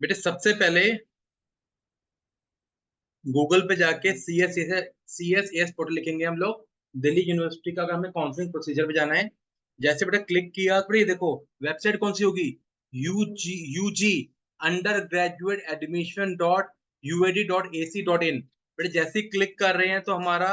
बेटे सबसे पहले गूगल पे जाके सी एस पोर्टल लिखेंगे हम लोग, दिल्ली यूनिवर्सिटी का। अगर हमें काउंसलिंग प्रोसीजर पे जाना है, जैसे बेटा क्लिक किया तो ये देखो वेबसाइट कौन सी होगी, UG under graduate admission .uad.ac.in। बेटा जैसे ही क्लिक कर रहे हैं तो हमारा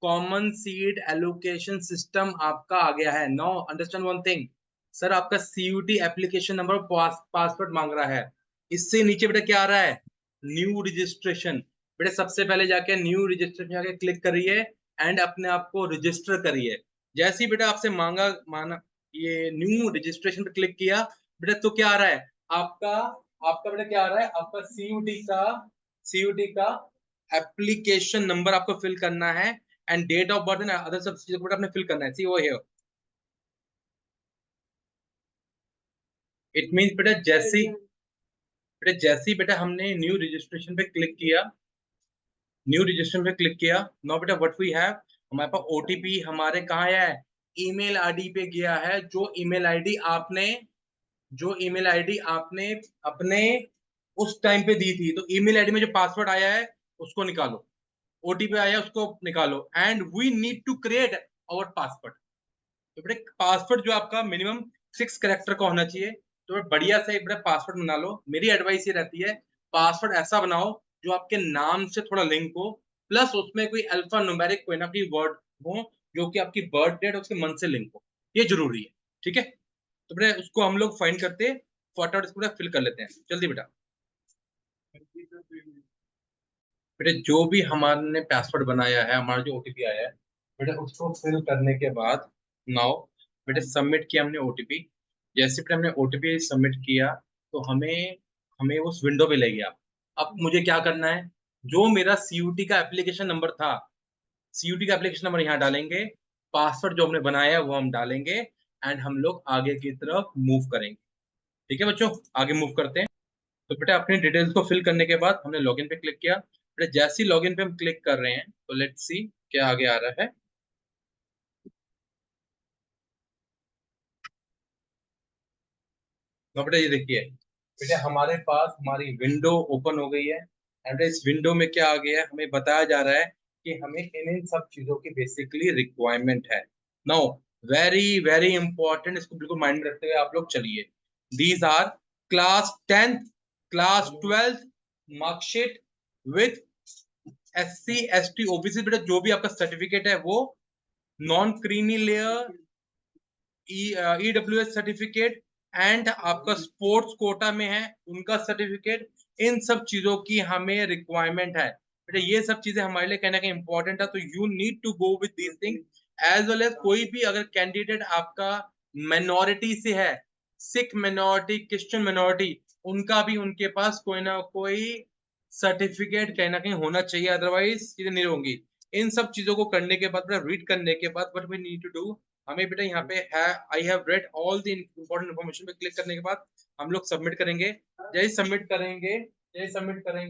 कॉमन सीट एलोकेशन सिस्टम आपका आ गया है। Now understand one thing, sir आपका सीयूटी एप्लीकेशन नंबर पासवर्ड मांग रहा है। इससे नीचे बेटा क्या आ रहा है, न्यू रजिस्ट्रेशन। बेटा सबसे पहले जाके न्यू रजिस्ट्रेशन जाके क्लिक करिए एंड अपने आप को रजिस्टर करिए। जैसे ही बेटा आपसे माना ये न्यू रजिस्ट्रेशन पे क्लिक किया, बेटा तो क्या आ रहा है आपका, आपका बेटा क्या आ रहा है, आपका सीयूटी का एप्लीकेशन नंबर आपको फिल करना है and date of birth and other सब चीजों को आपने फिल करना है। सी वो है, इट मींस बेटा जैसे ही बेटा हमने न्यू रजिस्ट्रेशन पे क्लिक किया, नो बेटा व्हाट वी हैव, हमारे पास ओटीपी हमारे कहाँ है, ईमेल आईडी पे गया है। जो ईमेल आईडी आपने अपने उस टाइम पे दी थी, तो ईमेल आईडी में जो पासवर्ड आया है उसको निकालो, ओटीपी आया है उसको निकालो and we need to create our password. तो बेटे पासवर्ड जो आपका मिनिमम 6 कैरेक्टर का होना चाहिए। तो बढ़िया से एक बेटा पासवर्ड बना लो। मेरी एडवाइस ये रहती है, पासवर्ड ऐसा बनाओ जो आपके नाम से थोड़ा लिंक हो, प्लस उसमें कोई अल्फा न्यूमेरिक कोई ना कोई वर्ड हो जो कि आपकी बर्थ डेट और उसके मंथ से लिंक हो। ये जरूरी है, ठीक है। तो बेटा उसको हम लोग फाइंड करते, फटाफट इसको फिल कर लेते हैं जल्दी बेटा। बेटा जो भी हमारे पासवर्ड बनाया है, हमारा जो ओटीपी आया है, बेटा उसको फिल करने के बाद नाउ बेटा सबमिट किया हमने ओटीपी। जैसे बेटा हमने ओटीपी सबमिट किया तो हमें हमें उस विंडो पे ले गया। अब मुझे क्या करना है, जो मेरा सीयूटी का एप्लीकेशन नंबर था, सीयूटी का एप्लीकेशन नंबर यहाँ डालेंगे, पासवर्ड जो हमने बनाया है वो हम डालेंगे एंड हम लोग आगे की तरफ मूव करेंगे। ठीक है बच्चों, आगे मूव करते हैं। तो बेटा अपनी डिटेल्स को फिल करने के बाद हमने लॉगिन पे क्लिक किया। बेटा जैसे ही लॉगिन पे हम क्लिक कर रहे हैं तो लेट्स सी क्या आगे आ रहा है। तो बेटा ये देखिए, बेटा हमारे पास हमारी विंडो ओपन हो गई है एंड इस विंडो में क्या आ गया है, हमें बताया जा रहा है कि हमें इन इन सब चीजों की बेसिकली रिक्वायरमेंट है। नाउ वेरी वेरी इंपॉर्टेंट, इसको बिल्कुल माइंड में रखते हुए आप लोग चलिए। These are class 10th, class 12th marksheet with SC ST OBC। बेटा जो भी आपका सर्टिफिकेट है वो non creamy layer, EWS certificate and आपका स्पोर्ट्स कोटा में है उनका सर्टिफिकेट, इन सब चीजों की हमें रिक्वायरमेंट है। बेटा ये सब चीजें हमारे लिए कहना कि इंपॉर्टेंट है, तो you need to go with these thing. As well as कोई भी अगर कैंडिडेट आपका माइनॉरिटी से है, सिख माइनॉरिटी, क्रिश्चियन माइनॉरिटी, उनका भी उनके पास कोई ना कोई सर्टिफिकेट कहीं ना कहीं होना चाहिए, अदरवाइज चीजें नहीं होंगी। इन सब चीजों को करने के बाद, रीड करने के बाद what we need to do, हमें बेटा यहाँ पे है I have read all the important information पे क्लिक करने के बाद हम लोग सबमिट करेंगे। जैसे सबमिट करेंगे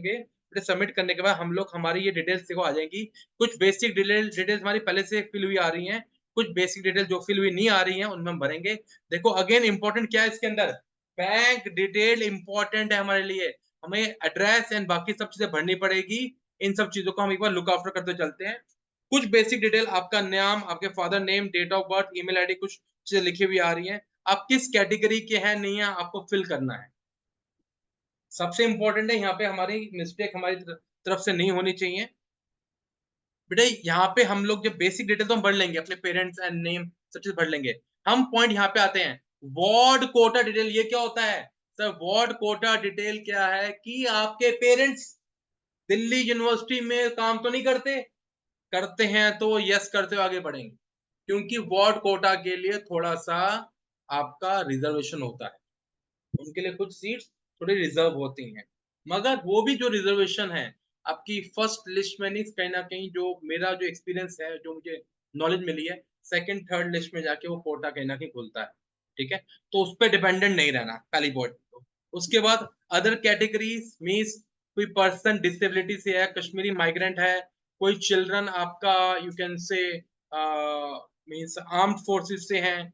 बेटा, सबमिट करने के बाद हम लोग हमारी ये डिटेल्स देखो आ जाएंगी। कुछ बेसिक डिटेल्स हमारी पहले से फिल हुई आ रही हैं, कुछ बेसिक डिटेल जो फिल हुई नहीं आ रही हैं उनमें हम भरेंगे। देखो अगेन इंपॉर्टेंट क्या है इसके अंदर, बैंक डिटेल इंपॉर्टेंट है हमारे लिए, हमें एड्रेस एंड बाकी सब चीजें भरनी पड़ेगी। इन सब चीजों को हम एक बार लुक आफ्टर करते चलते हैं। कुछ बेसिक डिटेल, आपका नाम, आपके father name, date of birth, email ID, कुछ चीजें लिखी हुई आ रही हैं। आप किस कैटेगरी के हैं नहीं है आपको फिल करना है। सबसे इंपॉर्टेंट है यहाँ पे हमारी मिस्टेक हमारी तरफ से नहीं होनी चाहिए। बेटा यहाँ पे हम लोग जब बेसिक डिटेल तो हम भर लेंगे, अपने पेरेंट्स एंड नेम सब चीज भर लेंगे। हम पॉइंट यहाँ पे आते हैं, वार्ड कोटा डिटेल। ये क्या होता है सर, वार्ड कोटा डिटेल क्या है कि आपके पेरेंट्स दिल्ली यूनिवर्सिटी में काम तो नहीं करते, करते हैं तो यस करते हुए आगे बढ़ेंगे, क्योंकि वार्ड कोटा के लिए थोड़ा सा आपका रिजर्वेशन होता है, उनके लिए कुछ सीट्स थोड़ी रिजर्व होती हैं। मगर वो भी जो रिजर्वेशन है आपकी फर्स्ट लिस्ट में नहीं, कहीं ना कहीं जो मेरा जो एक्सपीरियंस है, जो मुझे नॉलेज मिली है, सेकंड थर्ड लिस्ट में जाके वो कोटा कहीं ना कहीं खुलता है। ठीक है, तो उस पर डिपेंडेंट नहीं रहना पहली पॉइंट। तो उसके बाद अदर कैटेगरीज मीन्स कोई पर्सन डिसेबिलिटी से है, कश्मीरी माइग्रेंट है, कोई चिल्ड्रन आपका you can say means armed forces से हैं,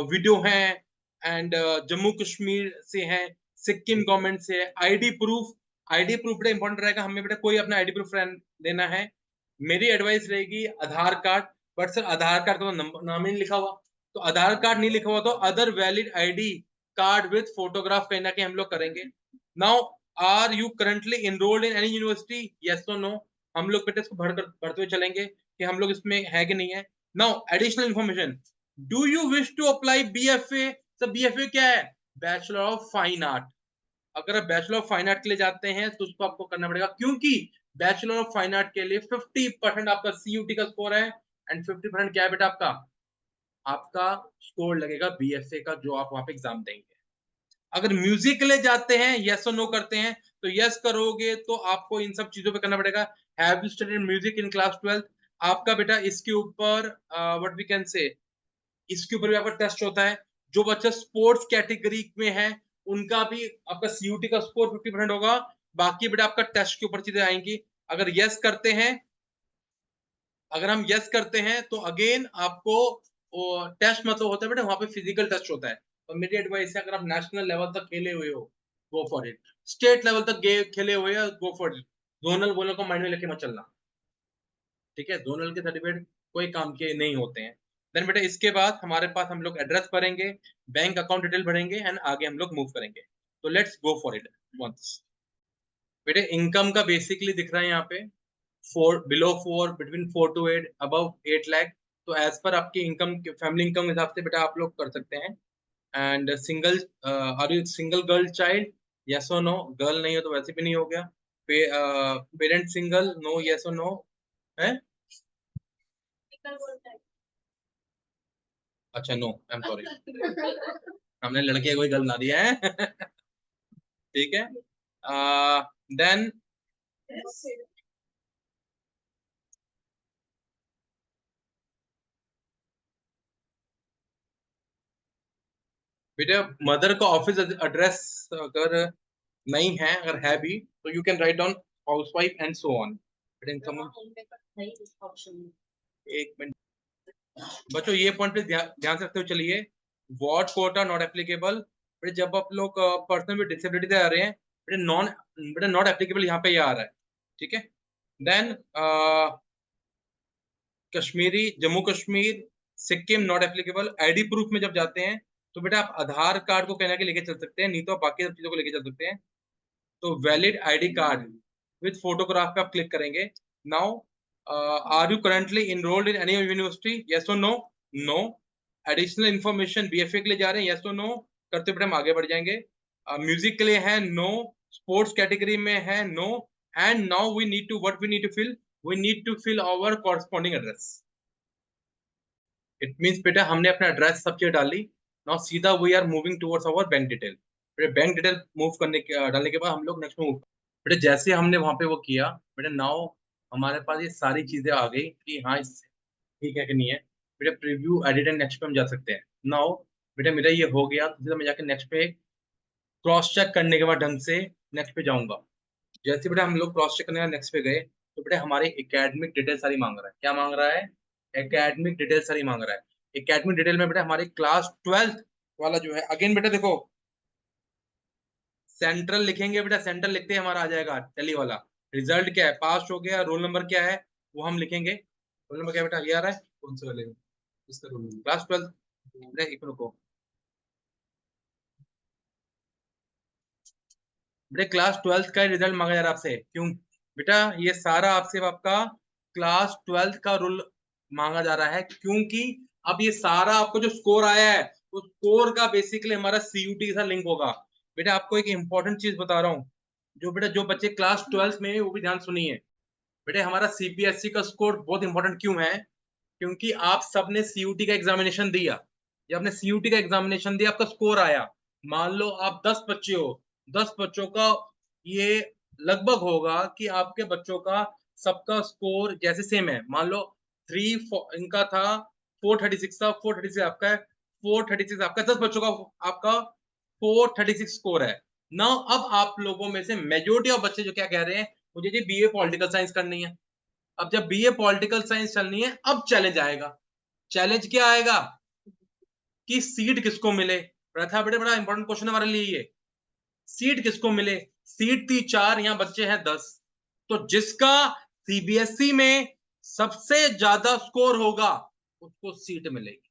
विडो हैं एंड जम्मू कश्मीर से हैं, सिक्किम गवर्नमेंट से है। आईडी प्रूफ बड़ा इंपॉर्टेंट रहेगा, हमें बेटा कोई अपना आईडी प्रूफ देना है। मेरी एडवाइस रहेगी Aadhaar card, but sir Aadhaar card का तो नाम ही नहीं लिखा हुआ, तो आधार कार्ड नहीं लिखा हुआ तो other valid ID card with photograph कहीं ना कहीं हम लोग करेंगे। Now are you currently enrolled in any university, yes और नो, हम लोग बेटा इसको भरते हुए चलेंगे कि हम लोग इसमें है कि नहीं है। Now additional information, do you wish to apply BFA, sir BFA क्या है, बैचलर ऑफ फाइन आर्ट। अगर आप बैचलर ऑफ फाइन आर्ट के लिए जाते हैं तो उसको आपको करना पड़ेगा, क्योंकि बैचलर ऑफ फाइन आर्ट के लिए 50% आपका सीयूटी का स्कोर है, एंड 50% क्या है बेटा आपका, आपका स्कोर लगेगा बीएफए का जो आप वहां पे एग्जाम देंगे। अगर म्यूजिक के लिए जाते हैं, यस और नो करते हैं, तो यस करोगे तो आपको इन सब चीजों पे करना पड़ेगा। Have you studied music in class 12, आपका बेटा इसके ऊपर व्हाट वी कैन से, इसके ऊपर भी आपका टेस्ट होता है। जो बच्चा स्पोर्ट्स कैटेगरी में है उनका भी आपका सीयूटी का स्कोर 50% होगा। बाकी बेटा आपका टेस्ट के ऊपर चीजें आएंगी। अगर यस करते हैं, अगर हम यस करते हैं तो अगेन आपको टेस्ट मतलब होता है बेटा वहां पे फिजिकल टेस्ट होता है। और मेरी एडवाइस है, अगर आप नेशनल लेवल तक खेले हुए हो गो फॉर इट, स्टेट लेवल तक खेले हुए हो गो फॉर इट, जोनल बोनल को माइंड में लेके मत चलना, ठीक है, जोनल के सर्टिफिकेट कोई काम के नहीं होते हैं। देन बेटा इसके बाद हमारे पास हम लोग एड्रेस भरेंगे, बैंक अकाउंट डिटेल भरेंगे, एंड आगे हम लोग मूव करेंगे। तो let's go for it once. बेटे इनकम का बेसिकली दिख रहा है यहाँ पे, 4 बिटवीन 4 to 8, अबव 8 लाख। तो एज पर आपकी इनकम, फैमिली इनकम के हिसाब से बेटा आप लोग कर सकते हैं। And single, are you single girl child, yes और नो, गर्ल नहीं हो तो वैसे भी नहीं हो गया। पेरेंट सिंगल, नो, यस और नो है। अच्छा नो, आई एम सॉरी, हमने लड़के कोई गर्ल ना दिया है। ठीक है। देन बेटा मदर का ऑफिस एड्रेस अगर नहीं है, अगर है भी तो you can write down housewife and so on. बेटा इनकम, एक मिनट बच्चों, ये पॉइंट पे ध्यान से रखते हुए चलिए। वार्ड कोटा नॉट एप्लीकेबल, बेटा जब आप लोग पर्सन विद डिसेबिलिटी आ रहे हैं बेटा नॉट एप्लीकेबल यहाँ पे ये आ रहा है, ठीक है। Then Kashmiri, Jammu Kashmir, Sikkim not applicable. ID proof में जब जाते हैं तो बेटा आप आधार कार्ड को कहना के लेके चल सकते हैं, नहीं तो आप बाकी सब चीजों को लेके चल सकते हैं। तो valid ID card with photograph पे आप क्लिक करेंगे। Now are you currently enrolled in any university, yes और no, no. Additional information, BFA के लिए जा रहे हैं, यस और नो करते हुए हम आगे बढ़ जाएंगे। म्यूजिक के लिए है, नो। स्पोर्ट्स कैटेगरी में है, no. And now we need to, what we need to fill, we need to fill our corresponding address. It means बेटा हमने अपना एड्रेस सब चीज डाली। नाउ सीधा we are moving towards our bank detail. Bank detail move करने के डालने के बाद हम लोग नेक्स्ट में मूव, बेटा जैसे हमने वहां पे वो किया, बेटा नाउ हमारे पास ये सारी चीजें आ गई कि हाँ इस ठीक है कि नहीं है। बेटा प्रीव्यू एडिट एंड नेक्स्ट पे हम जा सकते हैं। नाउ बेटा मेरा ये हो गया, तो सीधा मैं जाके नेक्स्ट पे क्रॉस चेक करने के बाद ढंग से नेक्स्ट पे जाऊंगा। जैसे बेटा हम लोग क्रॉस चेक करने नेक्स्ट पे गए, तो बेटा हमारी एकेडमिक डिटेल सारी मांग रहा है। क्या मांग रहा है, एकेडमिक डिटेल सारी मांग रहा है। एकेडमिक डिटेल में बेटा हमारी क्लास 12th वाला जो है, अगेन बेटा देखो सेंट्रल लिखेंगे, बेटा सेंट्रल लिखते ही हमारा आ जाएगा टेली वाला। रिजल्ट क्या है, पास हो गया, रोल नंबर क्या है वो हम लिखेंगे। रोल नंबर क्या बेटा, ये आ रहा है, कौन सा वाले इसका रोल नंबर, क्लास 12। एक रुको बेटा, क्लास 12th का रिजल्ट मांगा जा रहा है आपसे, क्यों बेटा, ये सारा आपसे आपका क्लास 12th का रोल मांगा जा रहा है, क्योंकि अब ये सारा आपको जो स्कोर आया है उस स्कोर का बेसिकली हमारा सीयूटी के साथ लिंक होगा। बेटा आपको एक इंपॉर्टेंट चीज बता रहा हूँ, जो बेटा जो बच्चे क्लास 12th में हैं, वो भी ध्यान सुनिए। बेटा हमारा सीपीएससी का स्कोर बहुत इंपॉर्टेंट क्यों है, क्योंकि आप सबने सीयूटी का एग्जामिनेशन दिया। जब आपने सीयूटी का एग्जामिनेशन दिया, आपका स्कोर आया, मान लो आप 10 बच्चे हो, 10 बच्चों का ये लगभग होगा कि आपके बच्चों का सबका स्कोर जैसे सेम है। मान लो 3 इनका था, 436 था, 436 आपका है, 436 आपका, 10 बच्चों का आपका 436 स्कोर है ना। अब आप लोगों में से मेजोरिटी ऑफ बच्चे जो क्या कह रहे हैं, मुझे जी बीए पॉलिटिकल साइंस करनी है। अब जब बीए पॉलिटिकल साइंस चलनी है, अब चैलेंज आएगा। चैलेंज क्या आएगा कि सीट किसको मिले। प्रथा बेटे बड़ा इंपॉर्टेंट क्वेश्चन हमारे लिए ये, सीट किसको मिले, सीट थी 4, यहाँ बच्चे हैं 10, तो जिसका सीबीएसई में सबसे ज्यादा स्कोर होगा उसको सीट मिलेगी।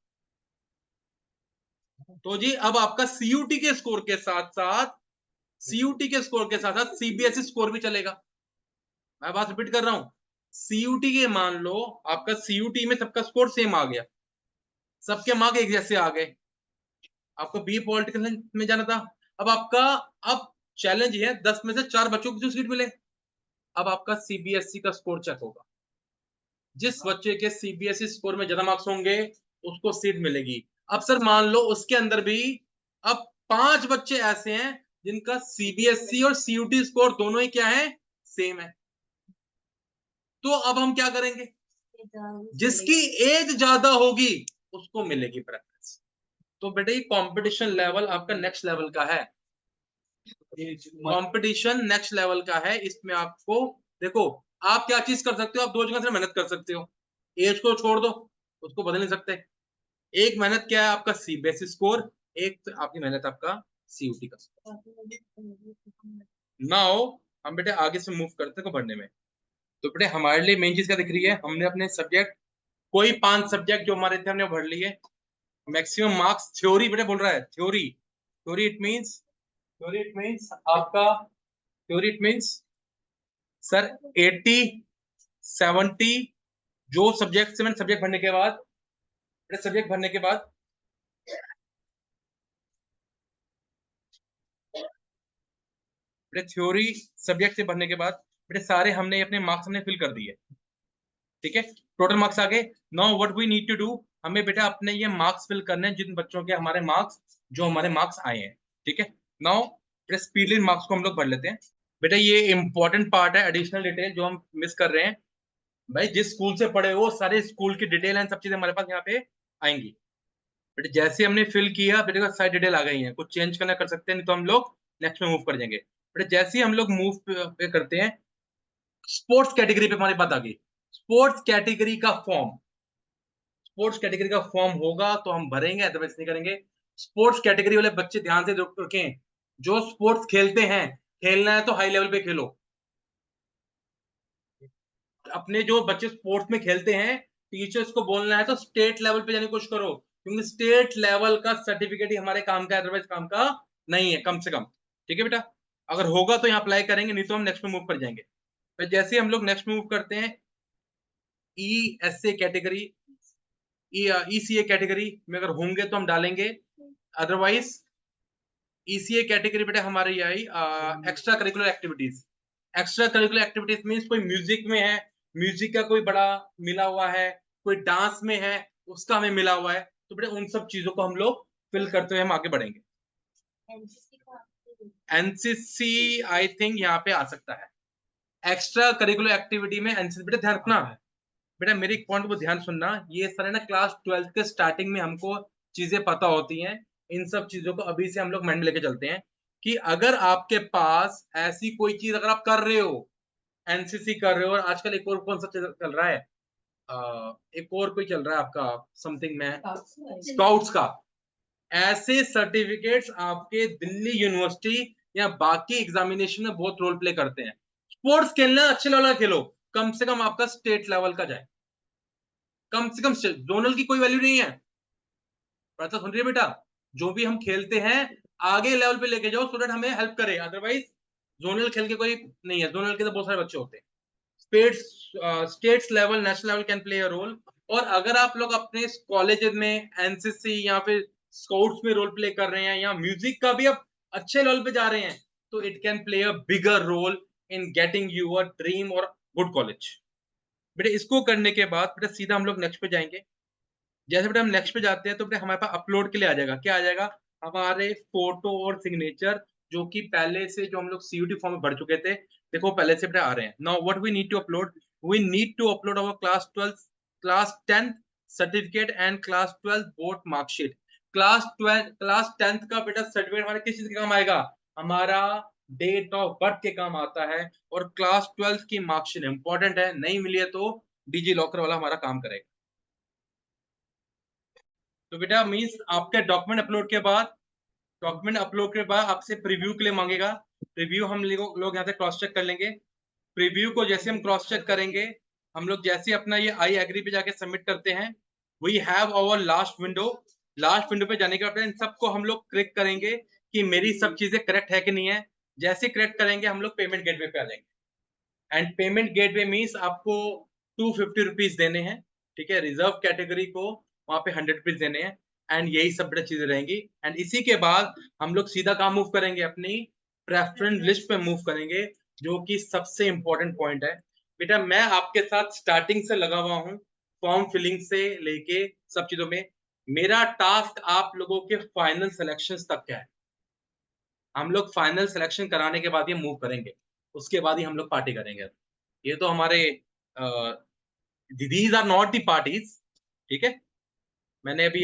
तो जी अब आपका सीयूटी के स्कोर के साथ साथ सीबीएसई स्कोर भी चलेगा। मैं बात रिपीट कर रहा हूं, सीयूटी के मान लो आपका सीयूटी में सबका स्कोर सेम आ गया, सबके मार्क एक जैसे आ गए, आपको बी पॉलिटिकल में जाना था। अब आपका अब चैलेंज है 10 में से 4 बच्चों को जो सीट मिले। अब आपका सीबीएसई का स्कोर चेक होगा, जिस बच्चे के सीबीएसई स्कोर में ज्यादा मार्क्स होंगे उसको सीट मिलेगी। अब सर मान लो उसके अंदर भी अब 5 बच्चे ऐसे हैं जिनका सीबीएसई और सीयूटी स्कोर दोनों ही क्या है, सेम है। तो अब हम क्या करेंगे, जिसकी एज ज्यादा होगी उसको मिलेगी प्रेफरेंस। तो बेटे ये कंपटीशन लेवल आपका नेक्स्ट लेवल का है, कंपटीशन नेक्स्ट लेवल का है। इसमें आपको देखो आप क्या चीज कर सकते हो, आप दो जगह से मेहनत कर सकते हो, एज को छोड़ दो, उसको बदल नहीं सकते। एक मेहनत क्या है आपका सीबीएसई स्कोर, एक तो आपकी मेहनत आपका सीयूटी का स्कोर। नाउ हम बेटे आगे से मूव करते हैं पढ़ने में। तो बेटे हमारे लिए मेन चीज क्या दिख रही है, हमने अपने सब्जेक्ट कोई 5 सब्जेक्ट जो हमारे थे हमने पढ़ लिए। मैक्सिमम मार्क्स थ्योरी बेटे बोल रहा है, थ्योरी थ्योरी इट मींस आपका थ्योरी इट मींस सर 80 70 जो सब्जेक्ट से मैंने सब्जेक्ट भरने के बाद, सब्जेक्ट भरने के बाद बेटे थ्योरी सब्जेक्ट से भरने के बाद बेटे सारे हमने अपने मार्क्स हमने फिल कर दिए, ठीक है, टोटल मार्क्स आ गए। Now what we need to do, हमें बेटा अपने ये मार्क्स फिल करने हैं जिन बच्चों के हमारे मार्क्स जो हमारे मार्क्स आए हैं, ठीक है। नाउ बेटा स्पीडली मार्क्स को हम लोग भर लेते हैं। बेटा ये इंपॉर्टेंट पार्ट है, एडिशनल डिटेल जो हम मिस कर रहे हैं। भाई जिस स्कूल से पढ़े हो सारे स्कूल की डिटेल एंड सब चीजें हमारे पास यहाँ पे आएंगी। बेटा जैसे हमने फिल किया बेटे का सारी डिटेल आ गई है, कुछ चेंज करना कर सकते हैं, नहीं तो हम लोग नेक्स्ट में मूव कर जाएंगे। बेटा जैसे ही हम लोग मूव पे करते हैं, स्पोर्ट्स कैटेगरी पे हमारी बात आ गई। स्पोर्ट्स कैटेगरी का फॉर्म, स्पोर्ट्स कैटेगरी का फॉर्म होगा तो हम भरेंगे, अदरवाइज नहीं करेंगे। स्पोर्ट्स कैटेगरी वाले बच्चे ध्यान से रखें, जो स्पोर्ट्स खेलते हैं, खेलना है तो हाई लेवल पे खेलो। अपने जो बच्चे स्पोर्ट्स में खेलते हैं, टीचर्स को बोलना है तो स्टेट लेवल पे जाने की कोशिश करो, क्योंकि स्टेट लेवल का सर्टिफिकेट ही हमारे काम का, अदरवाइज काम का नहीं है, कम से कम। ठीक है बेटा, अगर होगा तो यहाँ अप्लाई करेंगे, नहीं तो हम नेक्स्ट में मूव कर जाएंगे। फिर जैसे हम लोग नेक्स्ट मूव करते हैं, E S A category, ECA category में अगर होंगे तो हम डालेंगे, अदरवाइज ईसीए कैटेगरी बेटा हमारी आई extra curricular activities. Extra curricular activities means कोई म्यूजिक में है, म्यूजिक का कोई बड़ा मिला हुआ है, कोई डांस में है उसका हमें मिला हुआ है, तो बेटा उन सब चीजों को हम लोग फिल करते हुए हम आगे बढ़ेंगे। एनसीसी आई थिंक यहाँ पे आ सकता है, एक्स्ट्रा करिकुलर एक्टिविटी में एनसीसी। बेटा ध्यान रखना, बेटा मेरी एक पॉइंट को ध्यान सुनना, ये सारे ना क्लास 12th के स्टार्टिंग में हमको चीजें पता होती हैं, इन सब चीजों को अभी से हम लोग माइंड लेके चलते हैं कि अगर आपके पास ऐसी कोई चीज अगर आप कर रहे हो, एनसीसी कर रहे हो, और आजकल एक और कौन सा चल रहा है, एक और कोई चल रहा है आपका समथिंग में स्काउट्स का, ऐसे सर्टिफिकेट्स आपके दिल्ली यूनिवर्सिटी या बाकी एग्जामिनेशन में बहुत रोल प्ले करते हैं। स्पोर्ट्स खेलना अच्छे लेवल का खेलो, कम से कम आपका स्टेट लेवल का जाए, कम से कम जोनल की कोई वैल्यू नहीं है। पता सुन रही है बेटा, जो भी हम खेलते हैं आगे लेवल पे लेके जाओ, स्टूडेंट हमें हेल्प करे, अदरवाइज जोनल खेल के कोई नहीं है, जोनल के तो बहुत सारे बच्चे होते हैं। States level national level can play a role. और अगर आप लोग अपने कॉलेज में एनसीसी या फिर स्काउट्स में रोल प्ले कर रहे हैं, या म्यूजिक का भी आप अच्छे लेवल पे जा रहे हैं, तो it can play a bigger role in getting you a dream और गुड कॉलेज। बेटे इसको करने के बाद बेटा सीधा हम लोग नेक्स्ट पे जाएंगे। जैसे बेटा हम नेक्स्ट पे जाते हैं तो बेटा हमारे पास अपलोड के लिए आ जाएगा, क्या आ जाएगा, हमारे फोटो और सिग्नेचर, जो कि पहले से जो हम लोग सीयूटी फॉर्म में भर चुके थे, देखो पहले से बेटा आ रहे हैं। Now what we need to upload, we need to upload our class 10 certificate and class 12 board marksheet. Class 10th का बेटा सर्टिफिकेट हमारे किस चीज के काम आएगा, हमारा डेट ऑफ बर्थ के काम आता है, और क्लास 12 की मार्कशीट इंपॉर्टेंट है, नहीं मिली है तो डिजी लॉकर वाला हमारा काम करेगा। तो बेटा मीन्स आपके डॉक्यूमेंट अपलोड के बाद डॉक्यूमेंट अपलोड के बाद आपसे प्रीव्यू के लिए मांगेगा। प्रीव्यू हम लोग यहाँ से क्रॉस चेक कर लेंगे। प्रीव्यू को जैसे हम क्रॉस चेक करेंगे, हम लोग जैसे अपना ये आई एग्री पे जाके सबमिट करते हैं, we have our last window. Last window पे जाने के बाद इन सबको हम लोग क्लिक करेंगे कि मेरी सब चीजें करेक्ट है कि नहीं है। जैसे करेक्ट करेंगे हम लोग पेमेंट गेटवे पे आ जाएंगे। एंड पेमेंट गेटवे मीन्स आपको 250 रुपीज देने हैं, ठीक है। रिजर्व कैटेगरी को वहां पे 100 रुपीज देने हैं। एंड यही सब बड़ी चीजें रहेंगी। एंड इसी के बाद हम लोग सीधा कहाँ मूव करेंगे, अपनी प्रेफरेंस लिस्ट पे मूव करेंगे, जो कि सबसे इंपॉर्टेंट पॉइंट है। बेटा मैं आपके साथ स्टार्टिंग से लगा हुआ हूँ, फॉर्म फिलिंग से लेके सब चीजों में। मेरा टास्क आप लोगों के फाइनल सिलेक्शन तक का है। हम लोग फाइनल सिलेक्शन कराने के बाद ये मूव करेंगे, उसके बाद ही हम लोग पार्टी करेंगे। ये तो हमारे these are not the parties, ठीक है। मैंने अभी